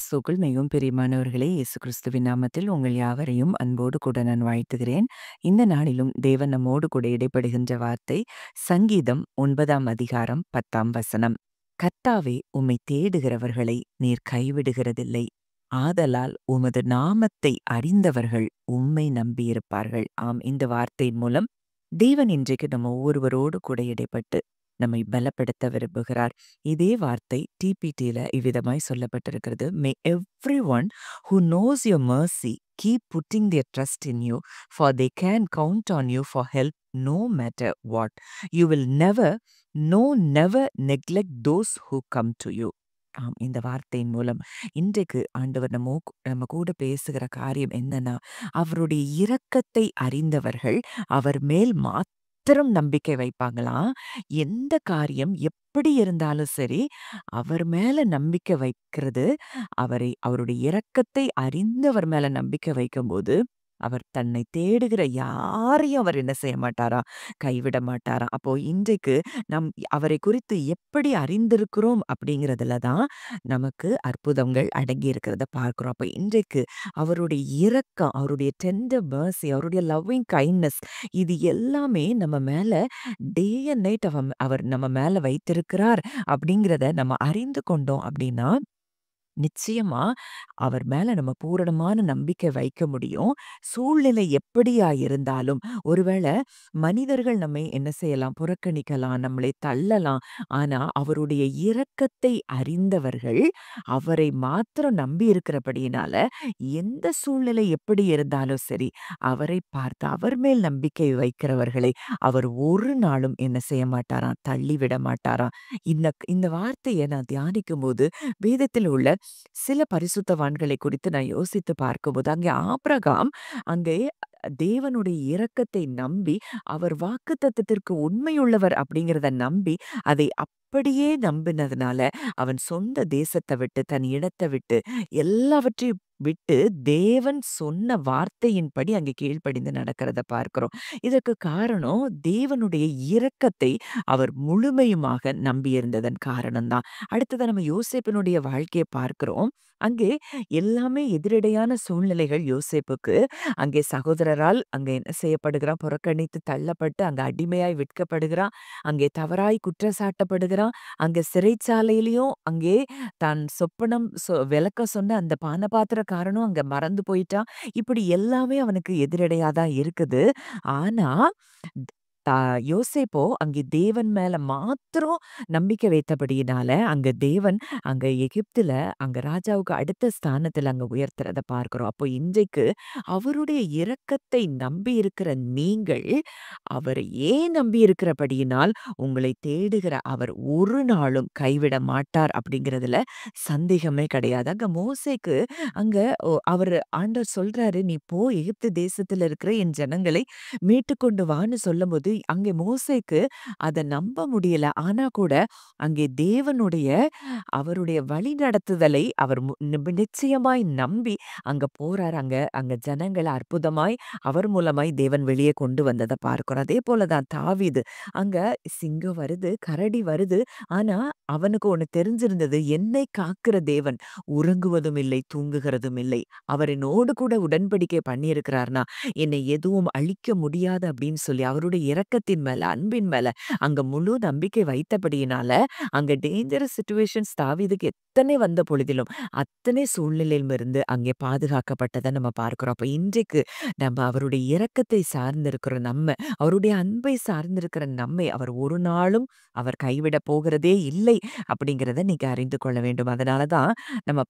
கிறிஸ்துவுக்குள் மிகவும் பிரியமானவர்களே, இயேசு கிறிஸ்துவின் நாமத்தில் உங்கள் யாவரையும் அன்போடு கூட நான் வாழ்த்துகிறேன். இந்த நாளிலும் தேவன் நம்மோடு கூட இடைப்படுகின்ற வார்த்தை சங்கீதம் 9ஆம் அதிகாரம் 10ஆம் வசனம். கர்த்தாவே, உம்மை தேடுகிறவர்களை நீர் கைவிடுகிறதில்லை. ஆதலால் உமது நாமத்தை அறிந்தவர்கள் உம்மை நம்பியிருப்பார்கள். ஆம், இந்த வார்த்தையின் மூலம் தேவன் இன்றைக்கு நம்ம ஒவ்வொருவரோடு கூட இடைப்பட்டு நம்மை பலப்படுத்த விரும்புகிறார். இதே வார்த்தை டிபிடில இவ்விதமாய் சொல்லப்பட்டிருக்கிறது. May every one who knows your mercy keep putting their trust in you, for they can count on you for help no matter what. You will never, no, never neglect those who come to you. ஆம், இந்த வார்த்தையின் மூலம் இன்றைக்கு ஆண்டவர் நம்ம கூட பேசுகிற காரியம் என்னன்னா, அவருடைய இரக்கத்தை அறிந்தவர்கள் அவர் மேல் மாத்திரம் நம்பிக்கை வைப்பாங்களாம். எந்த காரியம் எப்படி இருந்தாலும் சரி, அவர் மேல நம்பிக்கை வைக்கிறது, அவருடைய இரக்கத்தை அறிந்தவர் மேல நம்பிக்கை வைக்கும்போது, அவர் தன்னை தேடுகிற யாரையும் அவர் என்ன செய்ய மாட்டாராம், கைவிட மாட்டாராம். அப்போ இன்றைக்கு நம் அவரை குறித்து எப்படி அறிந்திருக்கிறோம் அப்படிங்கிறதுல தான் நமக்கு அற்புதங்கள் அடங்கி இருக்கிறத பார்க்கிறோம். அப்ப இன்றைக்கு அவருடைய இரக்கம், அவருடைய டெண்டர் mercy, அவருடைய லவ்விங் கைண்ட்னஸ், இது எல்லாமே நம்ம மேல டே அண்ட் நைட் அவர் நம்ம மேல வைத்திருக்கிறார் அப்படிங்கிறத நம்ம அறிந்து கொண்டோம் அப்படின்னா, நிச்சயமா அவர் மேல நம்ம பூரணமான நம்பிக்கை வைக்க முடியும். சூழ்நிலை எப்படியா இருந்தாலும், ஒருவேளை மனிதர்கள் நம்மை என்ன செய்யலாம், புறக்கணிக்கலாம், நம்மளை தள்ளலாம். ஆனா அவருடைய இரக்கத்தை அறிந்தவர்கள் அவரை மாத்திரம் நம்பி இருக்கிறபடியினால, எந்த சூழ்நிலை எப்படி இருந்தாலும் சரி, அவரை பார்த்து அவர் மேல் நம்பிக்கை வைக்கிறவர்களை அவர் ஒரு நாளும் என்ன செய்ய மாட்டாராம், தள்ளிவிட மாட்டாராம். இந்த இந்த வார்த்தையை நான் தியானிக்கும்போது வேதத்தில் உள்ள சில பரிசுத்தவான்களை குறித்து நான் யோசித்து பார்க்கும்போது, அங்கே ஆபிரகாம் அங்கே தேவனுடைய இரக்கத்தை நம்பி, அவர் வாக்குத்தத்தத்திற்கு உண்மையுள்ளவர் அப்படிங்கிறத நம்பி, அதை அப்படியே நம்பினதுனால அவன் சொந்த தேசத்தை விட்டு, தன் இடத்தை விட்டு, எல்லாவற்றையும் விட்டு தேவன் சொன்ன வார்த்தையின்படி அங்கே கீழ்ப்படிந்து நடக்கிறத பார்க்கிறோம். இதற்கு காரணம் தேவனுடைய இரக்கத்தை அவர் முழுமையுமாக நம்பியிருந்ததன் காரணம்தான். அடுத்தது நம்ம யோசேப்பினுடைய வாழ்க்கையை பார்க்கிறோம். அங்கே எல்லாமே எதிரடையான சூழ்நிலைகள் யோசேப்புக்கு. அங்கே சகோதரரால் அங்கே என்ன செய்யப்படுகிறான், புறக்கணித்து தள்ளப்பட்டு அங்கே அடிமையாய் விற்கப்படுகிறான். அங்கே தவறாய் குற்றச்சாட்டப்படுகிறான். அங்கே சிறைச்சாலையிலையும் அங்கே தான் சொப்பனம் விளக்க சொன்ன அந்த பானபாத்திரக்காரனும் அங்க மறந்து போயிட்டான். இப்படி எல்லாமே அவனுக்கு எதிரடையா தான் இருக்குது. ஆனா தா யோசேப்போ அங்கே தேவன் மேல மாத்திரம் நம்பிக்கை வைத்தபடியினால, அங்க தேவன் அங்க எகிப்துல அங்க ராஜாவுக்கு அடுத்த ஸ்தானத்துல அங்க உயர்த்துறத பார்க்கிறோம். அப்போ இன்றைக்கு அவருடைய இரக்கத்தை நம்பி இருக்கிற நீங்கள், அவரை ஏன் நம்பி இருக்கிறபடியினால் உங்களை தேடுகிற அவர் ஒரு நாளும் கைவிட மாட்டார் அப்படிங்கிறதுல சந்தேகமே கிடையாது. அங்க மோசேக்கு அங்க அவர் ஆண்டவர் சொல்றாரு, நீ போ எகிப்து தேசத்துல இருக்கிற என் ஜனங்களை மீட்டுக்கொண்டு வான்னு சொல்லும்போது, அங்கே மோசேக்கு அத நம்ப முடியல. ஆனா கூட அங்கே தேவனுடைய அவருடைய வழிநடத்துதலை அவர் நிச்சயமாய் நம்பி அங்க போறார். அங்க அங்க ஜனங்கள அற்புதமாய் அவர் மூலமாய் தேவன் வெளியே கொண்டு வந்தத பார்க்கிறோம். அதே போலதான் தாவீது, அங்க சிங்கம் வருது, கரடி வருது. ஆனா அவனுக்கு ஒண்ணு தெரிஞ்சிருந்தது, என்னை காக்கிற தேவன் உறங்குவதும் இல்லை, தூங்குகிறதும் இல்லை. அவர் என்னோடு கூட உடன்படிக்கை பண்ணியிருக்கிறார்னா, என்னை எதுவும் அழிக்க முடியாது அப்படின்னு சொல்லி அவருடைய இரக்கத்தின் மேல, அன்பின் மேல அங்க முழு நம்பிக்கை வைத்தபடியினால, அங்க டேஞ்சரஸ் சிச்சுவேஷன்ஸ் தாவீதுக்கு எத்தனை வந்த பொழுதிலும் அத்தனை சூழ்நிலையிலிருந்து அங்கே பாதுகாக்கப்பட்டதை நம்ம பார்க்கிறோம். அப்ப இன்றைக்கு நம்ம அவருடைய இரக்கத்தை சார்ந்திருக்கிற நம்ம, அவருடைய அன்பை சார்ந்திருக்கிற நம்மை அவர் ஒரு நாளும் அவர் கைவிட போகிறதே இல்லை அப்படிங்கிறத நீங்க அறிந்து கொள்ள வேண்டும். அதனாலதான் நம்ம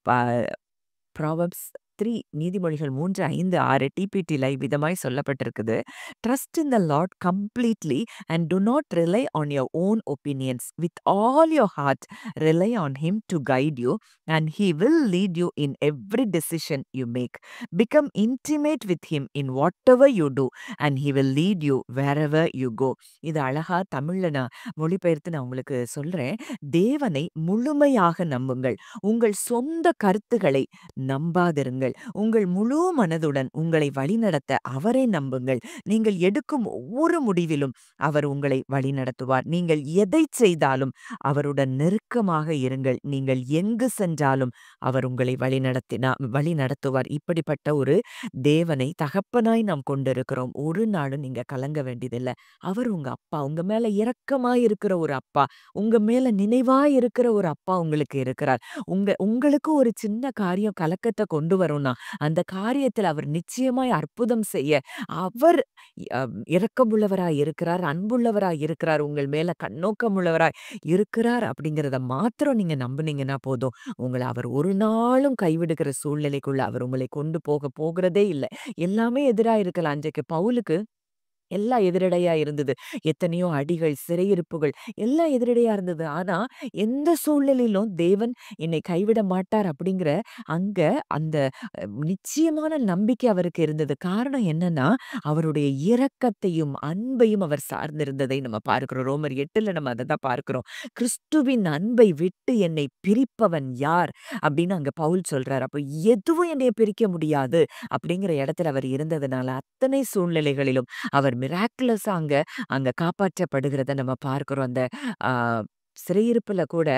ப்ராவர்ப்ஸ் 3 நீதிமொழிகள் 3, 5, 6 டிபிடில இவ்விதமாய் சொல்லப்பட்டிருக்குது. Trust in the Lord completely and do not rely on your own opinions. With all your heart rely on him to guide you and he will lead you in every decision you make. Become intimate with him in whatever you do and he will lead you wherever you go. இது அழகா தமிழ்ல நான் மொழிபெயர்த்து நான் உங்களுக்கு சொல்றேன். தேவனை முழுமையாக நம்புங்கள். உங்கள் சொந்த கருத்துக்களை நம்பாதிருங்கள். நம்புங்கள். உங்கள் முழு மனதுடன் உங்களை வழிநடத்த அவரை நம்புங்கள். நீங்கள் எடுக்கும் ஒவ்வொரு முடிவிலும் அவர் உங்களை வழிநடத்துவார். நீங்கள் எதைச் செய்தாலும் அவருடன் நெருக்கமாக இருங்கள். நீங்கள் எங்கு சென்றாலும் அவர் உங்களை வழிநடத்துவார். இப்படிப்பட்ட ஒரு தேவனை தகப்பனாய் நாம் கொண்டிருக்கிறோம். ஒரு நாளும் நீங்க கலங்க வேண்டியதில்ல. அவர் உங்க அப்பா. உங்க மேல இரக்கமாய் இருக்கிற ஒரு அப்பா. உங்க மேல நினைவாய் இருக்கிற ஒரு அப்பா உங்களுக்கு இருக்கிறார். உங்களுக்கு ஒரு சின்ன காரியம் கலக்கத்த கொண்டு வரும்னா, அந்த காரியத்துல அவர் நிச்சயமாய் அற்புதம் செய்ய அவர் அ இரக்கமுள்ளவராய் இருக்கிறார், அன்புள்ளவராய் இருக்கிறார், உங்கள் மேல கண்ணோக்கம் உள்ளவராய் இருக்கிறார் அப்படிங்கிறத மாத்திரம் நீங்க நம்புனீங்கன்னா போதும். உங்கள அவர் ஒரு நாளும் கைவிடுகிற சூழ்நிலைக்குள்ள அவர் உங்களை கொண்டு போகிறதே இல்ல. எல்லாமே எதிரா இருக்கலாம். அன்றைக்கு பவுலுக்கு எல்லாம் எதிரடையா இருந்தது. எத்தனையோ அடிகள், சிறையிருப்புகள் எல்லாம் எதிரடையா இருந்தது. ஆனா, எந்த சூழ்நிலையிலும் தேவன் என்னை கைவிட மாட்டார் அப்படிங்கிற அங்க அந்த நிச்சயமான நம்பிக்கை அவருக்கு இருந்தது. காரணம் என்னன்னா, அவருடைய இரக்கத்தையும், அன்பையும் அவர் சார்ந்திருந்ததை நம்ம பார்க்கிறோம். ரோமர் 8ல நம்ம அததான் பார்க்கிறோம். கிறிஸ்துவின் அன்பை விட்டு என்னை பிரிப்பவன் யார்? அப்படின்னு அங்க பவுல் சொல்றாரு. அப்ப எதுவும் என்னைய பிரிக்க முடியாது அப்படிங்கிற இடத்துல அவர் இருந்ததுனால, அத்தனை சூழ்நிலைகளிலும் அவர் மிராக்குலஸா அங்க அங்க காப்பாற்றப்படுகிறத நம்ம பார்க்கிறோம். அந்த ஆ சிறையிருப்புல கூட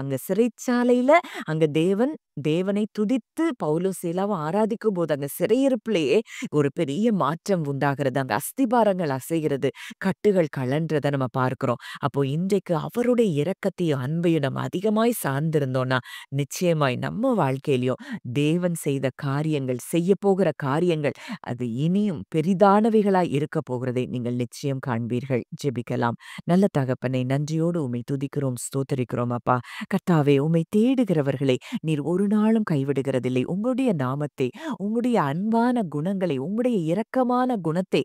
அங்க சிறைச்சாலையில அங்க தேவனை துதித்து பவுலும் சீலாவும் ஆராதிக்கும்போது, அங்க சிறையிருப்பிலேயே ஒரு பெரிய மாற்றம் உண்டாகிறது. அங்க அஸ்திபாரங்கள் அசைகிறது. கட்டுகள் கழன்றத நம்ம பார்க்கிறோம். அப்போ இன்றைக்கு அவருடைய இரக்கத்தையும், அன்பையும் நம்ம அதிகமாய் சார்ந்திருந்தோம்னா, நிச்சயமாய் நம்ம வாழ்க்கையிலயும் தேவன் செய்த காரியங்கள், செய்யப்போகிற காரியங்கள் அது இனியும் பெரிதானவைகளாய் இருக்க போகிறதை நீங்கள் நிச்சயம் காண்பீர்கள். ஜெபிக்கலாம். நல்ல தகப்பனே, நன்றியோடு உம்மை துதிக்கிறோம், ஸ்தோத்தரிக்கிறோம் அப்பா. கர்த்தாவே, உம்மை தேடுகிறவர்களை நீர் ஒரு நாளும் கைவிடுகிறதில்லை. உங்களுடைய நாமத்தை, உங்களுடைய அன்பான குணங்களை, உங்களுடைய இரக்கமான குணத்தை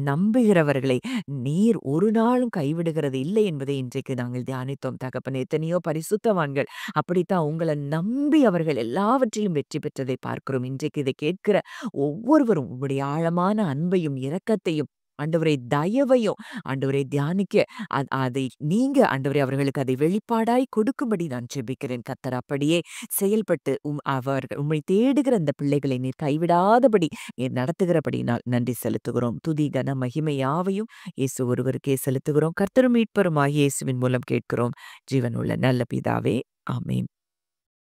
நம்புகிறவர்களை நீர் ஒரு நாளும் கைவிடுகிறது இல்லை என்பதை இன்றைக்கு நாங்கள் தியானித்தோம் தகப்பனே. எத்தனையோ பரிசுத்தவான்கள் அப்படித்தான் உங்கள நம்பி அவர்கள் எல்லாவற்றிலும் வெற்றி பெற்றதை பார்க்கிறோம். இன்றைக்கு இதை கேட்கிற ஒவ்வொருவரும் உங்களுடைய ஆழமான அன்பையும், இரக்கத்தையும், ஆண்டவரே தயவையும் ஆண்டவரே தியானிக்க அதை நீங்க ஆண்டவரே அவர்களுக்கு அதை வெளிப்பாடாய் கொடுக்கும்படி நான் ஜெபிக்கிறேன். கர்த்தர் அப்படியே செயல்பட்டு உம்மை தேடுகிற அந்த பிள்ளைகளை நீர் கைவிடாதபடி நீர் நடத்துகிறபடினால் நன்றி செலுத்துகிறோம். துதி கன மகிமை யாவையும் இயேசு ஒருவருக்கே செலுத்துகிறோம். கர்த்தரும் மீட்பருமாகிய இயேசுவின் மூலம் கேட்கிறோம். ஜீவனுள்ள நல்ல பிதாவே, ஆமென்.